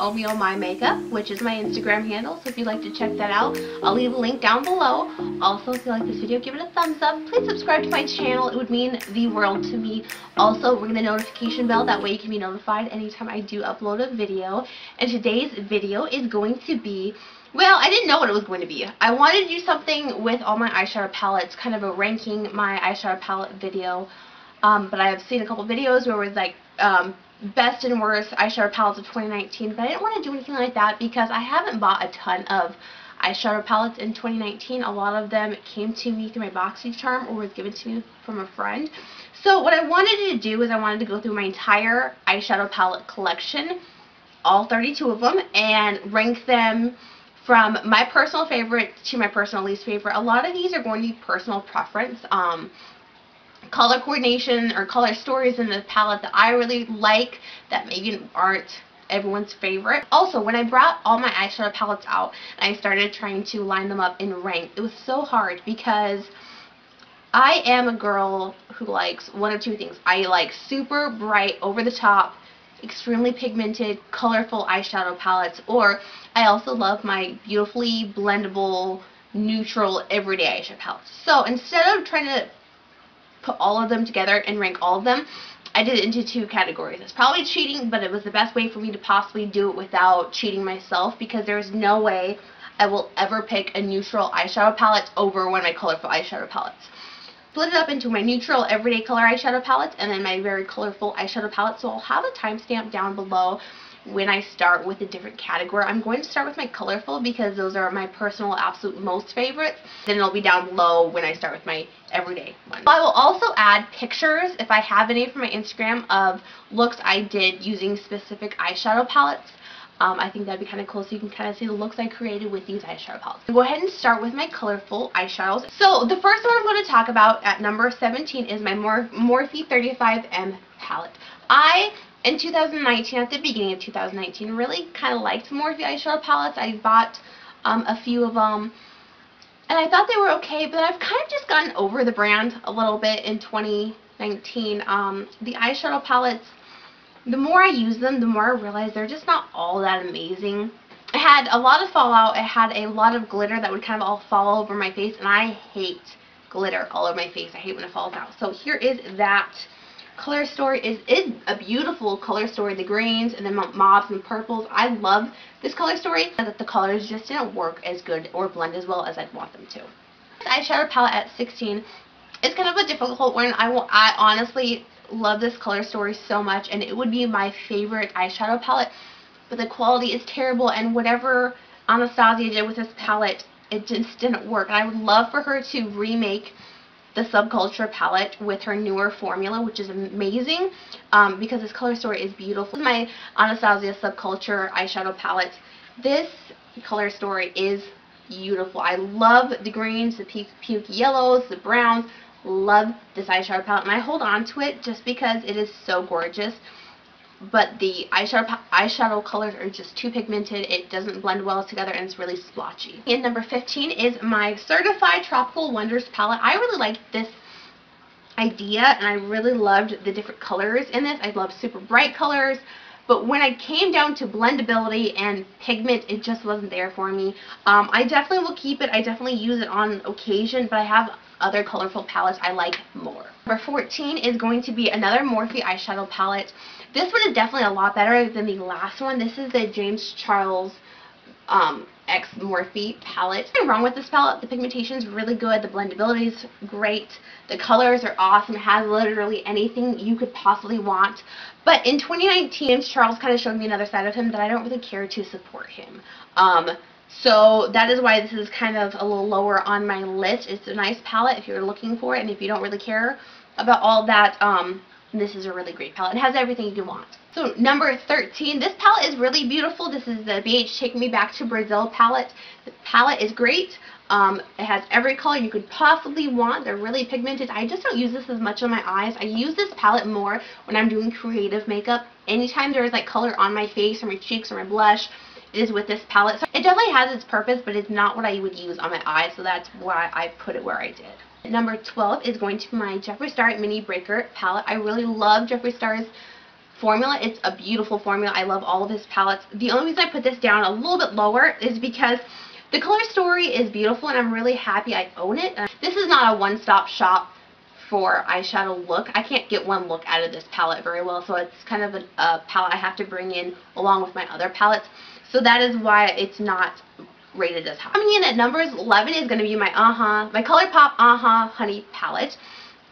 All My Makeup, which is my Instagram handle, so if you'd like to check that out, I'll leave a link down below. Also, if you like this video, give it a thumbs up. Please subscribe to my channel. It would mean the world to me. Also, ring the notification bell. That way you can be notified anytime I do upload a video. And today's video is going to be, well, I didn't know what it was going to be. I wanted to do something with all my eyeshadow palettes, kind of a ranking my eyeshadow palette video. But I have seen a couple videos where it was like best and worst eyeshadow palettes of 2019, but I didn't want to do anything like that because I haven't bought a ton of eyeshadow palettes in 2019. A lot of them came to me through my BoxyCharm or was given to me from a friend. So what I wanted to do is I wanted to go through my entire eyeshadow palette collection, all 32 of them, and rank them from my personal favorite to my personal least favorite. A lot of these are going to be personal preference. Color coordination or color stories in the palette that I really like that maybe aren't everyone's favorite. Also, when I brought all my eyeshadow palettes out and I started trying to line them up in rank, it was so hard because I am a girl who likes one of two things. I like super bright, over the top, extremely pigmented, colorful eyeshadow palettes, or I also love my beautifully blendable, neutral, everyday eyeshadow palettes. So instead of trying to put all of them together and rank all of them, I did it into two categories. It's probably cheating, but it was the best way for me to possibly do it without cheating myself, because there's no way I will ever pick a neutral eyeshadow palette over one of my colorful eyeshadow palettes. Split it up into my neutral everyday color eyeshadow palettes and then my very colorful eyeshadow palette. So I'll have a timestamp down below when I start with a different category. I'm going to start with my colorful because those are my personal absolute most favorites. Then it'll be down below when I start with my everyday one. I will also add pictures, if I have any, from my Instagram of looks I did using specific eyeshadow palettes. I think that'd be kind of cool, so you can kind of see the looks I created with these eyeshadow palettes. I'll go ahead and start with my colorful eyeshadows. So the first one I'm going to talk about at number 17 is my Morphe 35M palette. In 2019, at the beginning of 2019, really kind of liked Morphe eyeshadow palettes. I bought a few of them, and I thought they were okay, but I've kind of just gotten over the brand a little bit in 2019. The eyeshadow palettes, the more I use them, the more I realize they're just not all that amazing. It had a lot of fallout. It had a lot of glitter that would kind of all fall over my face, and I hate glitter all over my face. I hate when it falls out. So here is that color story. Is a beautiful color story. The greens and the mauves and purples. I love this color story, but the colors just didn't work as good or blend as well as I'd want them to. This eyeshadow palette at 16 is kind of a difficult one. I honestly love this color story so much, and it would be my favorite eyeshadow palette, but the quality is terrible, and whatever Anastasia did with this palette, it just didn't work. And I would love for her to remake the Subculture palette with her newer formula, which is amazing, because this color story is beautiful. My Anastasia Subculture eyeshadow palette, this color story is beautiful. I love the greens, the puke yellows, the browns. Love this eyeshadow palette, and I hold on to it just because it is so gorgeous, but the eyeshadow colors are just too pigmented. It doesn't blend well together, and it's really splotchy. And number 15 is my Certified Tropical Wonders palette. I really liked this idea, and I really loved the different colors in this. I love super bright colors, but when I came down to blendability and pigment, it just wasn't there for me. I definitely will keep it. I definitely use it on occasion, but I have other colorful palettes I like more. Number 14 is going to be another Morphe eyeshadow palette. This one is definitely a lot better than the last one. This is the James Charles X Morphe palette. Nothing wrong with this palette. The pigmentation is really good. The blendability is great. The colors are awesome. It has literally anything you could possibly want. But in 2019, James Charles kind of showed me another side of him that I don't really care to support him. So that is why this is kind of a little lower on my list. It's a nice palette if you're looking for it, and if you don't really care about all that, this is a really great palette. It has everything you want. So number 13, this palette is really beautiful. This is the BH Take Me Back to Brazil palette. The palette is great. It has every color you could possibly want. They're really pigmented. I just don't use this as much on my eyes. I use this palette more when I'm doing creative makeup. Anytime there's like color on my face or my cheeks or my blush, it is with this palette. So it definitely has its purpose, but it's not what I would use on my eyes, so that's why I put it where I did. Number 12 is going to be my Jeffree Star Mini Breaker palette. I really love Jeffree Star's formula. It's a beautiful formula. I love all of his palettes. The only reason I put this down a little bit lower is because the color story is beautiful, and I'm really happy I own it. This is not a one-stop shop for eyeshadow look. I can't get one look out of this palette very well, so it's kind of a palette I have to bring in along with my other palettes. So that is why it's not rated as high. Coming in at numbers 11 is going to be my Colourpop Honey palette.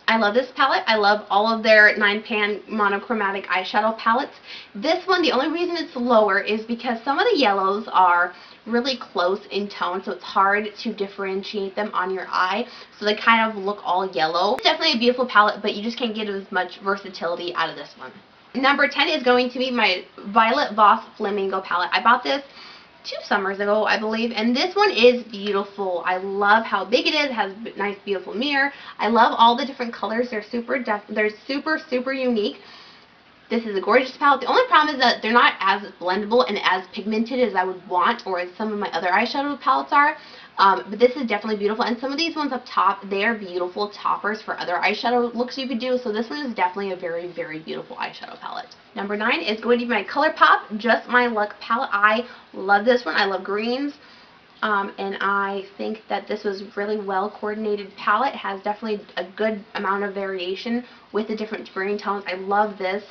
I love this palette. I love all of their 9-pan monochromatic eyeshadow palettes. This one, the only reason it's lower is because some of the yellows are really close in tone, so it's hard to differentiate them on your eye, so they kind of look all yellow. It's definitely a beautiful palette, but you just can't get as much versatility out of this one. Number 10 is going to be my Violet Voss Flamingo palette. I bought this 2 summers ago, I believe, and this one is beautiful. I love how big it is. It has a nice, beautiful mirror. I love all the different colors. They're super unique. This is a gorgeous palette. The only problem is that they're not as blendable and as pigmented as I would want, or as some of my other eyeshadow palettes are. But this is definitely beautiful. And some of these ones up top, they are beautiful toppers for other eyeshadow looks you could do. So this one is definitely a very, very beautiful eyeshadow palette. Number 9 is going to be my Colourpop Just My palette. I love this one. I love greens. And I think that this was really well coordinated palette. It has definitely a good amount of variation with the different green tones. I love this.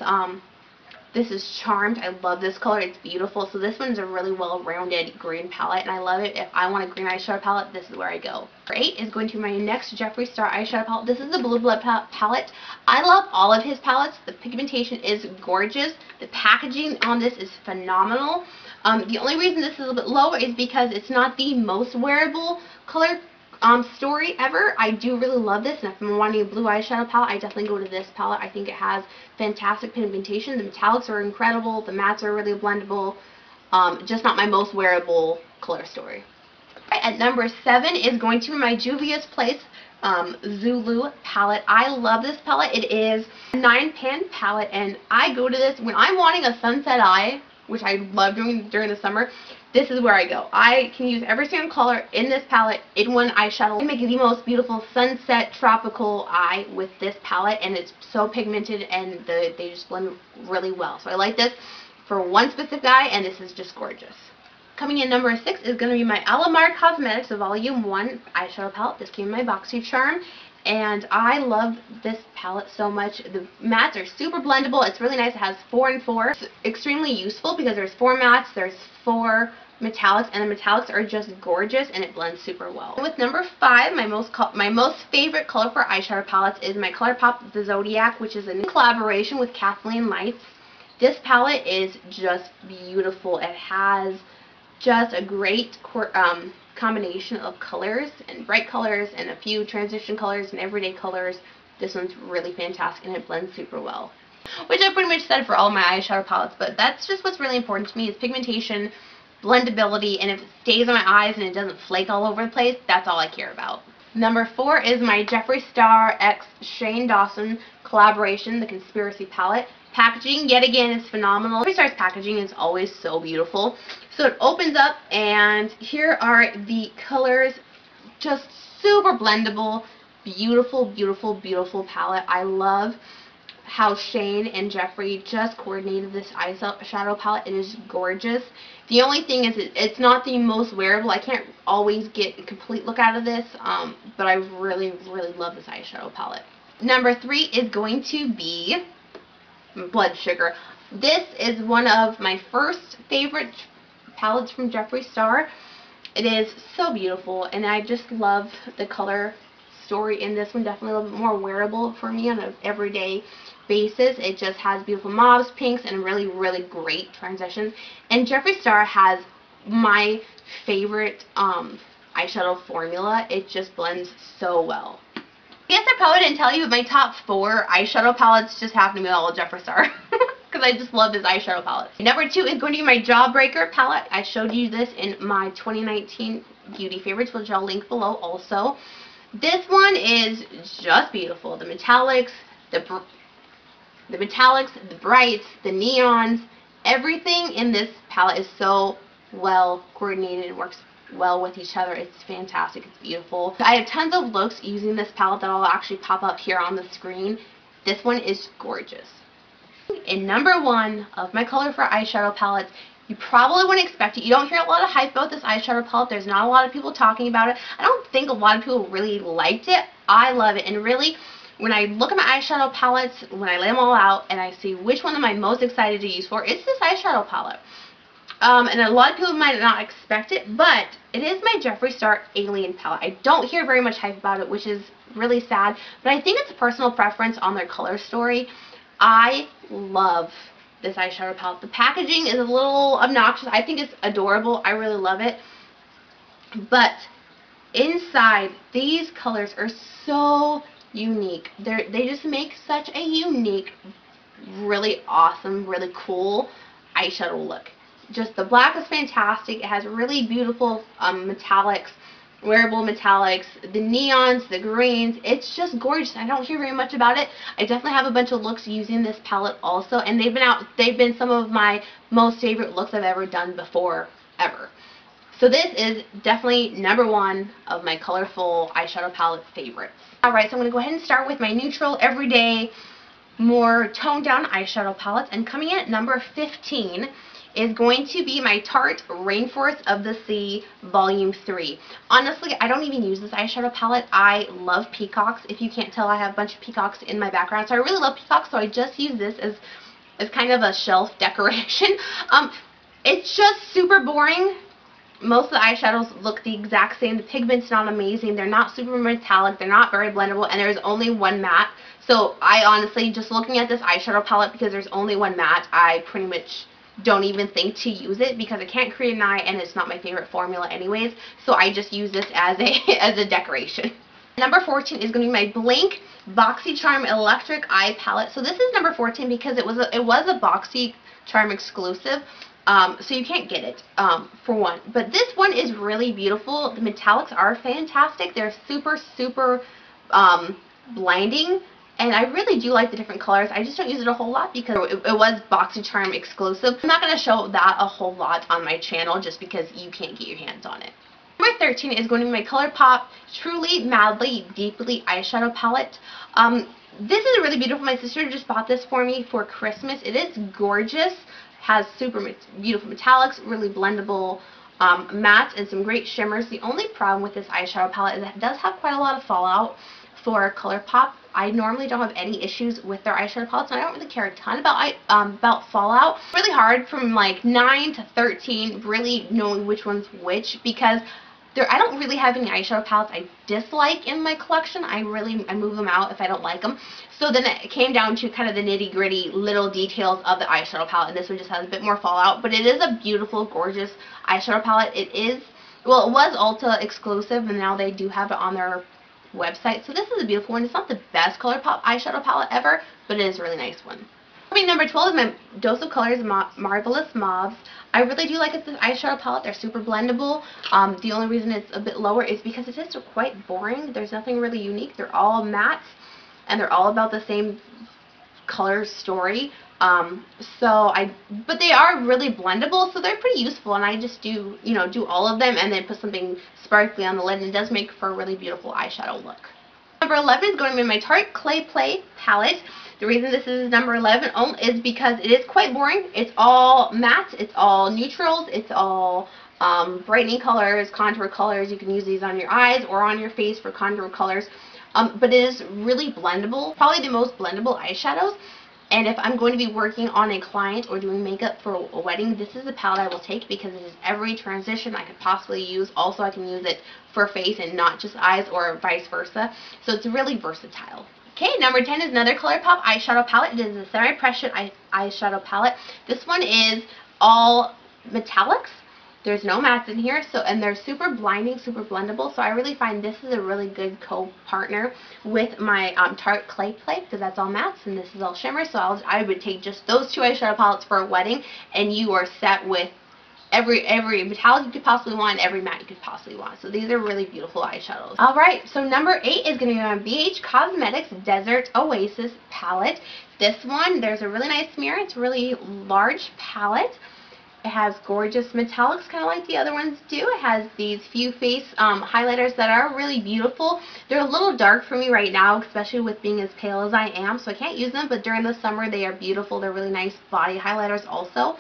This is Charmed. I love this color. It's beautiful. So this one's a really well-rounded green palette, and I love it. If I want a green eyeshadow palette, this is where I go. Number 8 is going to be my next Jeffree Star eyeshadow palette. This is the Blue Blood palette. I love all of his palettes. The pigmentation is gorgeous. The packaging on this is phenomenal. The only reason this is a little bit lower is because it's not the most wearable color story ever. I do really love this, and if I'm wanting a blue eyeshadow palette, I definitely go to this palette. I think it has fantastic pigmentation. The metallics are incredible. The mattes are really blendable. Just not my most wearable color story. Right, at number 7 is going to be my Juvias Place Zulu palette. I love this palette. It is a 9-pan palette, and I go to this when I'm wanting a sunset eye, which I love doing during the summer. This is where I go. I can use every single color in this palette in one eyeshadow. I make the most beautiful sunset tropical eye with this palette, and it's so pigmented, and they just blend really well. So I like this for one specific eye, and this is just gorgeous. Coming in number 6 is going to be my Alamar Cosmetics Volume 1 eyeshadow palette. This came in my BoxyCharm, and I love this palette so much. The mattes are super blendable. It's really nice. It has 4 and 4. It's extremely useful because there's 4 mattes, there's 4 metallics, and the metallics are just gorgeous, and it blends super well. With number 5, my most favorite color for eyeshadow palettes is my Colourpop The Zodiac, which is in collaboration with Kathleen Lights. This palette is just beautiful. It has just a great combination of colors, and bright colors, and a few transition colors, and everyday colors. This one's really fantastic, and it blends super well. Which I pretty much said for all my eyeshadow palettes, but that's just what's really important to me is pigmentation, blendability, and if it stays on my eyes and it doesn't flake all over the place, that's all I care about. Number 4 is my Jeffree Star x Shane Dawson collaboration, the Conspiracy palette. Packaging, yet again, is phenomenal. Jeffree Star's packaging is always so beautiful. So it opens up, and here are the colors. Just super blendable, beautiful, beautiful, beautiful palette. I love how Shane and Jeffree just coordinated this eyeshadow palette. It is gorgeous. The only thing is it's not the most wearable. I can't always get a complete look out of this, but I really, really love this eyeshadow palette. Number 3 is going to be Blood Sugar. This is one of my first favorite palettes from Jeffree Star. It is so beautiful, and I just love the color story in this one. Definitely a little bit more wearable for me on an everyday basis. It just has beautiful mauves, pinks, and really, really great transitions. And Jeffree Star has my favorite eyeshadow formula. It just blends so well. I guess I probably didn't tell you, but my top 4 eyeshadow palettes just happen to be all Jeffree Star. Because I just love this eyeshadow palette. Number 2 is going to be my Jawbreaker palette. I showed you this in my 2019 beauty favorites, which I'll link below also. This one is just beautiful. The metallics, the brights, the neons, everything in this palette is so well coordinated and works well with each other. It's fantastic. It's beautiful. I have tons of looks using this palette that I'll actually pop up here on the screen. This one is gorgeous. And number 1 of my Colourpop eyeshadow palettes. You probably wouldn't expect it. You don't hear a lot of hype about this eyeshadow palette. There's not a lot of people talking about it. I don't think a lot of people really liked it. I love it. And really, when I look at my eyeshadow palettes, when I lay them all out and I see which one am I most excited to use for, it's this eyeshadow palette. And a lot of people might not expect it, but it is my Jeffree Star Alien palette. I don't hear very much hype about it, which is really sad, but I think it's a personal preference on their color story. I love this eyeshadow palette. The packaging is a little obnoxious. I think it's adorable. I really love it. But inside, these colors are so unique. They just make such a unique, really awesome, really cool eyeshadow look. Just the black is fantastic. It has really beautiful metallics, wearable metallics, the neons, the greens. It's just gorgeous. I don't hear very much about it. I definitely have a bunch of looks using this palette also, and they've been some of my most favorite looks I've ever done before, ever. So this is definitely number 1 of my colorful eyeshadow palette favorites. Alright, so I'm going to go ahead and start with my neutral, everyday, more toned down eyeshadow palettes, and coming in at number 15 is going to be my Tarte Rain of the Sea Volume 3. Honestly, I don't even use this eyeshadow palette. I love peacocks. If you can't tell, I have a bunch of peacocks in my background, so I really love peacocks, so I just use this as kind of a shelf decoration. It's just super boring. Most of the eyeshadows look the exact same. The pigment's not amazing. They're not super metallic. They're not very blendable, and there's only one matte. So I honestly, just looking at this eyeshadow palette, because there's only one matte, I pretty much don't even think to use it because I can't create an eye and it's not my favorite formula anyways, so I just use this as a decoration. Number 14 is going to be my Blank BoxyCharm Electric Eye Palette. So this is number 14 because it was a BoxyCharm exclusive, so you can't get it for one. But this one is really beautiful. The metallics are fantastic. They're super, super blinding. And I really do like the different colors. I just don't use it a whole lot because it was BoxyCharm exclusive. I'm not going to show that a whole lot on my channel just because you can't get your hands on it. Number 13 is going to be my Colourpop Truly Madly Deeply eyeshadow palette. This is really beautiful. My sister just bought this for me for Christmas. It is gorgeous. Has super beautiful metallics, really blendable mattes, and some great shimmers. The only problem with this eyeshadow palette is that it does have quite a lot of fallout for Colourpop. I normally don't have any issues with their eyeshadow palettes, and I don't really care a ton about fallout. It's really hard from like 9 to 13 really knowing which one's which, because I don't really have any eyeshadow palettes I dislike in my collection. I move them out if I don't like them. So then it came down to kind of the nitty-gritty little details of the eyeshadow palette, and this one just has a bit more fallout, but it is a beautiful, gorgeous eyeshadow palette. It is, well, it was Ulta exclusive, and now they do have it on their website. So this is a beautiful one. It's not the best Colourpop eyeshadow palette ever, but it is a really nice one. Number 12 is my Dose of Colors Marvelous Mauves. I really do like this eyeshadow palette. They're super blendable. The only reason it's a bit lower is because it is quite boring. There's nothing really unique. They're all mattes, and they're all about the same color story. But they are really blendable, so they're pretty useful, and I just do all of them and then put something sparkly on the lid, and it does make for a really beautiful eyeshadow look. Number 11 is going to be my Tarte Clay Play palette. The reason this is number 11 is because it is quite boring. It's all matte, it's all neutrals, it's all brightening colors, contour colors. You can use these on your eyes or on your face for contour colors. But it is really blendable, probably the most blendable eyeshadows. And if I'm going to be working on a client or doing makeup for a wedding, this is the palette I will take because it is every transition I could possibly use. Also, I can use it for face and not just eyes, or vice versa. So it's really versatile. Okay, number 10 is another Colourpop eyeshadow palette. It is a semi-pressure eyeshadow palette. This one is all metallics. There's no mattes in here, and they're super blinding, super blendable, so I really find this is a really good co-partner with my Tarte Clay Play, because that's all mattes and this is all shimmer. So I would take just those two eyeshadow palettes for a wedding, and you are set with every metallic you could possibly want, every matte you could possibly want. So these are really beautiful eyeshadows. Alright, so number 8 is going to be my BH Cosmetics Desert Oasis palette. This one, there's a really nice mirror. It's a really large palette. It has gorgeous metallics, kind of like the other ones do. It has these few face highlighters that are really beautiful. They're a little dark for me right now, especially with being as pale as I am, so I can't use them, but during the summer they are beautiful. They're really nice body highlighters also.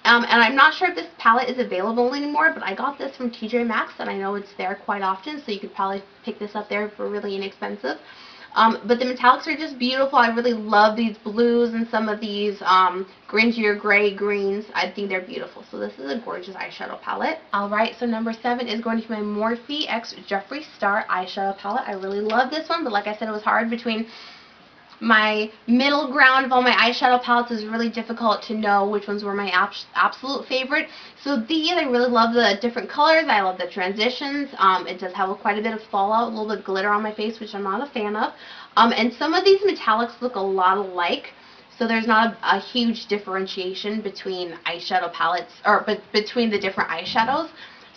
And I'm not sure if this palette is available anymore, but I got this from TJ Maxx, and I know it's there quite often, so you could probably pick this up there for really inexpensive. But the metallics are just beautiful. I really love these blues and some of these gringier gray greens. I think they're beautiful. So this is a gorgeous eyeshadow palette. Alright, so number 7 is going to be my Morphe x Jeffree Star eyeshadow palette. I really love this one, but like I said, it was hard between my middle ground of all my eyeshadow palettes. Is really difficult to know which ones were my absolute favorite. So these, I really love the different colors. I love the transitions. It does have quite a bit of fallout, a little bit of glitter on my face, which I'm not a fan of. And some of these metallics look a lot alike, so there's not a huge differentiation between eyeshadow palettes, or between the different eyeshadows.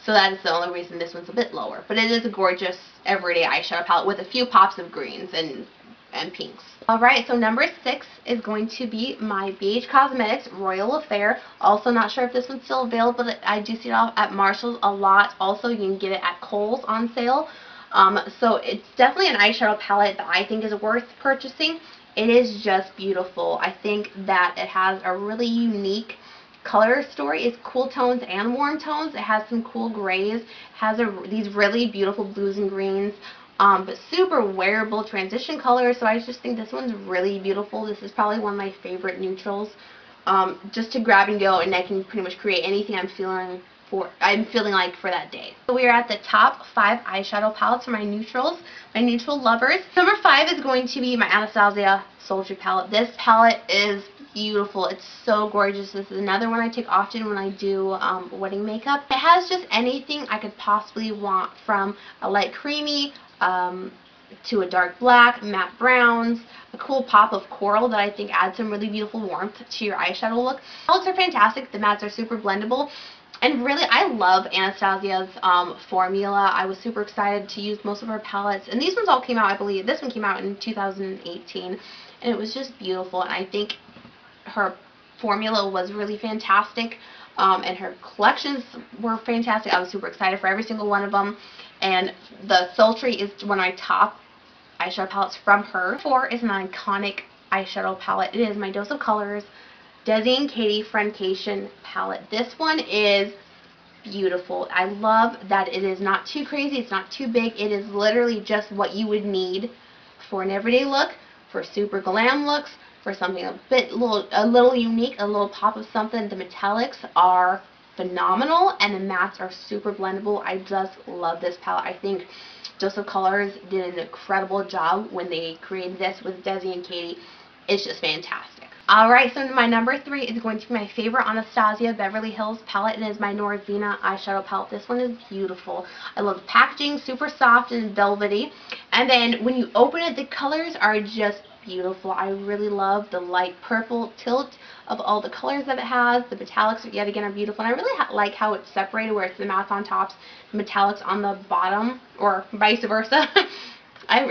So that is the only reason this one's a bit lower. But it is a gorgeous everyday eyeshadow palette with a few pops of greens and pinks. Alright, so number 6 is going to be my BH Cosmetics Royal Affair. Also not sure if this one's still available, but I do see it at Marshall's a lot. Also, you can get it at Kohl's on sale. So it's definitely an eyeshadow palette that I think is worth purchasing. It is just beautiful. I think that it has a really unique color story. It's cool tones and warm tones. It has some cool grays. It has these really beautiful blues and greens. But super wearable transition colors, so I just think this one's really beautiful. This is probably one of my favorite neutrals, just to grab and go, and I can pretty much create anything I'm feeling like for that day. So we are at the top 5 eyeshadow palettes for my neutrals, my neutral lovers. Number 5 is going to be my Anastasia Subculture palette. This palette is beautiful. It's so gorgeous. This is another one I take often when I do wedding makeup. It has just anything I could possibly want, from a light creamy to a dark black, matte browns, a cool pop of coral that I think adds some really beautiful warmth to your eyeshadow look. The palettes are fantastic. The mattes are super blendable. And really, I love Anastasia's formula. I was super excited to use most of her palettes. And these ones all came out, I believe, this one came out in 2018. And it was just beautiful. And I think her formula was really fantastic. And her collections were fantastic. I was super excited for every single one of them. And the Sultry is one of my top eyeshadow palettes from her. 4 is an iconic eyeshadow palette. It is my Dose of Colors Desi and Katie Friendcation palette. This one is beautiful. I love that it is not too crazy. It's not too big. It is literally just what you would need for an everyday look, for super glam looks, for something a little unique, a little pop of something. The metallics are phenomenal, and the mattes are super blendable. I just love this palette. I think Dose of Colors did an incredible job when they created this with Desi and Katie. It's just fantastic. Alright, so my number 3 is going to be my favorite Anastasia Beverly Hills palette, and it is my Norvina eyeshadow palette. This one is beautiful. I love the packaging, super soft and velvety. And then when you open it, the colors are just beautiful. I really love the light purple tilt of all the colors that it has. The metallics, yet again, are beautiful. And I really like how it's separated, where it's the mattes on tops, the metallics on the bottom, or vice versa.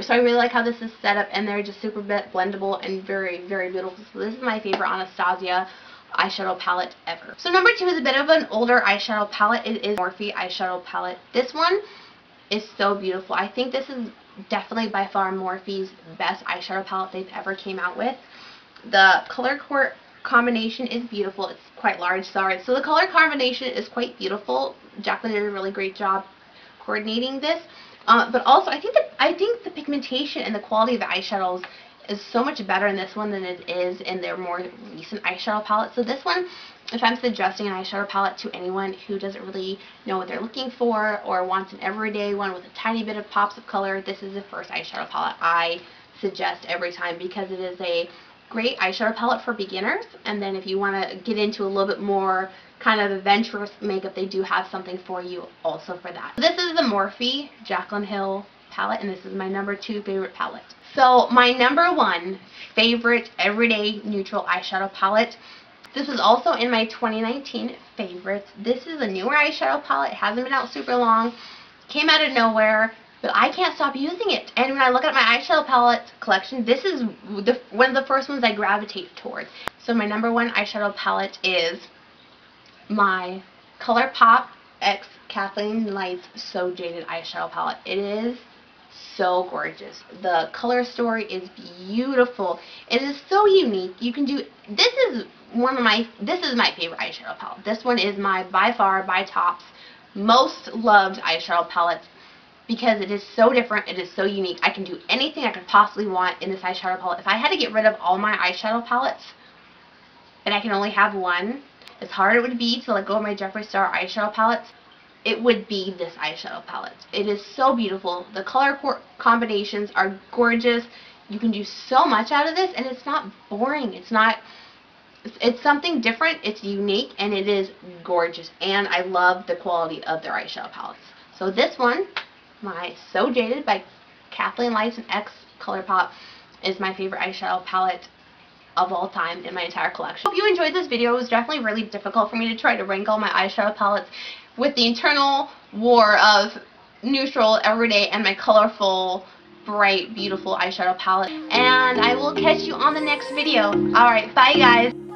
So I really like how this is set up, and they're just super blendable and very, very beautiful. So this is my favorite Anastasia eyeshadow palette ever. So number 2 is a bit of an older eyeshadow palette. It is Morphe eyeshadow palette. This one is so beautiful. I think this is definitely by far Morphe's best eyeshadow palette they've ever came out with. The color combination is beautiful. It's quite large, sorry. So the color combination is quite beautiful. Jacqueline did a really great job coordinating this. But also, I think the pigmentation and the quality of the eyeshadows is so much better in this one than it is in their more recent eyeshadow palette. So this one, if I'm suggesting an eyeshadow palette to anyone who doesn't really know what they're looking for, or wants an everyday one with a tiny bit of pops of color, this is the first eyeshadow palette I suggest every time, because it is a great eyeshadow palette for beginners. And then if you want to get into a little bit more kind of adventurous makeup, they do have something for you also for that. This is the Morphe Jaclyn Hill palette, and this is my number 2 favorite palette. So my number 1 favorite everyday neutral eyeshadow palette, this was also in my 2019 favorites. This is a newer eyeshadow palette. It hasn't been out super long. Came out of nowhere, but I can't stop using it. And when I look at my eyeshadow palette collection, this is one of the first ones I gravitate towards. So my number 1 eyeshadow palette is my Colourpop X Kathleen Lights So Jaded eyeshadow palette. It is so gorgeous. The color story is beautiful. It is so unique. You can do, this is my favorite eyeshadow palette. This one is my, by far, by tops, most loved eyeshadow palette because it is so different. It is so unique. I can do anything I could possibly want in this eyeshadow palette. If I had to get rid of all my eyeshadow palettes and I can only have one, as hard it would be to let go of my Jeffree Star eyeshadow palettes, it would be this eyeshadow palette. It is so beautiful. The color combinations are gorgeous. You can do so much out of this, and it's not boring. It's something different, it's unique, and it is gorgeous. And I love the quality of their eyeshadow palettes. So this one, my So Jaded by Kathleen Lights and X Colourpop, is my favorite eyeshadow palette of all time in my entire collection. Hope you enjoyed this video. It was definitely really difficult for me to try to rank all my eyeshadow palettes with the internal war of neutral, everyday, and my colorful, bright, beautiful eyeshadow palette. And I will catch you on the next video. Alright, bye guys!